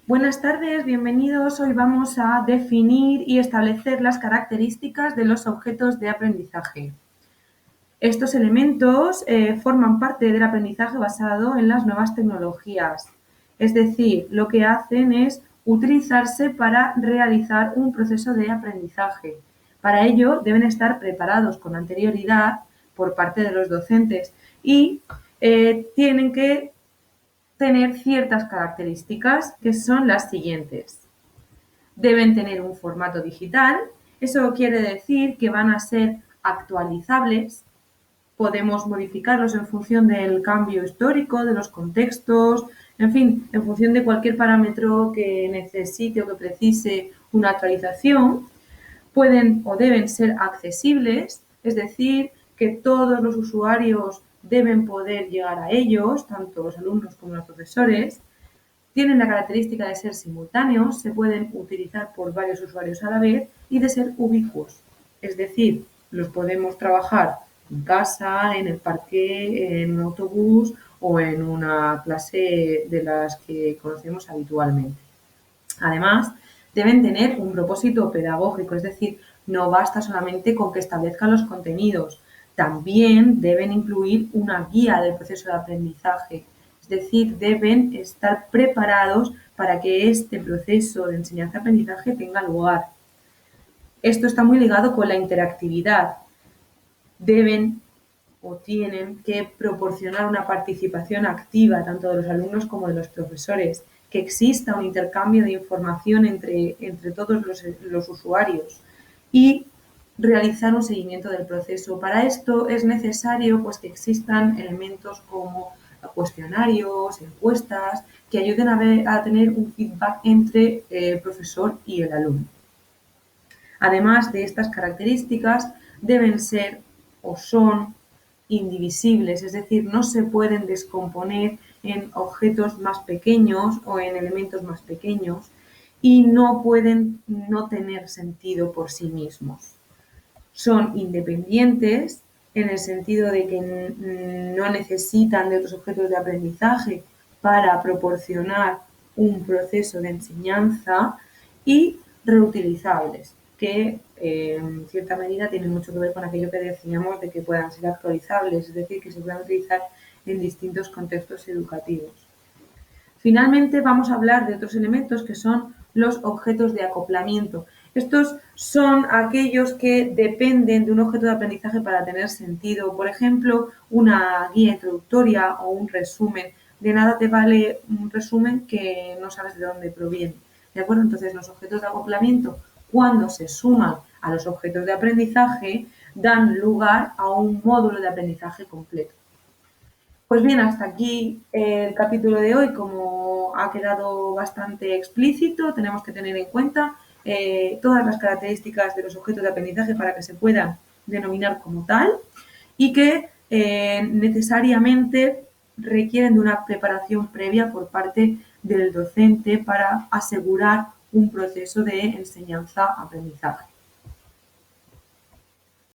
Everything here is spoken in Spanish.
Buenas tardes, bienvenidos. Hoy vamos a definir y establecer las características de los objetos de aprendizaje. Estos elementos forman parte del aprendizaje basado en las nuevas tecnologías. Es decir, lo que hacen es utilizarse para realizar un proceso de aprendizaje. Para ello deben estar preparados con anterioridad por parte de los docentes y tienen que tener ciertas características que son las siguientes. Deben tener un formato digital, eso quiere decir que van a ser actualizables, podemos modificarlos en función del cambio histórico, de los contextos, en fin, en función de cualquier parámetro que necesite o que precise una actualización. Pueden o deben ser accesibles, es decir, que todos los usuarios deben poder llegar a ellos, tanto los alumnos como los profesores. Tienen la característica de ser simultáneos, se pueden utilizar por varios usuarios a la vez y de ser ubicuos. Es decir, los podemos trabajar en casa, en el parque, en un autobús o en una clase de las que conocemos habitualmente. Además, deben tener un propósito pedagógico, es decir, no basta solamente con que establezcan los contenidos, también deben incluir una guía del proceso de aprendizaje, es decir, deben estar preparados para que este proceso de enseñanza-aprendizaje tenga lugar. Esto está muy ligado con la interactividad. Deben o tienen que proporcionar una participación activa tanto de los alumnos como de los profesores, que exista un intercambio de información entre todos los usuarios y realizar un seguimiento del proceso. Para esto es necesario pues, que existan elementos como cuestionarios, encuestas, que ayuden a tener un feedback entre el profesor y el alumno. Además de estas características, deben ser o son indivisibles, es decir, no se pueden descomponer en objetos más pequeños o en elementos más pequeños y no pueden no tener sentido por sí mismos. Son independientes en el sentido de que no necesitan de otros objetos de aprendizaje para proporcionar un proceso de enseñanza y reutilizables, que en cierta medida tienen mucho que ver con aquello que decíamos de que puedan ser actualizables, es decir, que se puedan utilizar en distintos contextos educativos. Finalmente, vamos a hablar de otros elementos que son los objetos de acoplamiento. Estos son aquellos que dependen de un objeto de aprendizaje para tener sentido. Por ejemplo, una guía introductoria o un resumen. De nada te vale un resumen que no sabes de dónde proviene. ¿De acuerdo? Entonces, los objetos de acoplamiento, cuando se suman a los objetos de aprendizaje, dan lugar a un módulo de aprendizaje completo. Pues bien, hasta aquí el capítulo de hoy. Como ha quedado bastante explícito, tenemos que tener en cuenta todas las características de los objetos de aprendizaje para que se puedan denominar como tal y que necesariamente requieren de una preparación previa por parte del docente para asegurar un proceso de enseñanza-aprendizaje.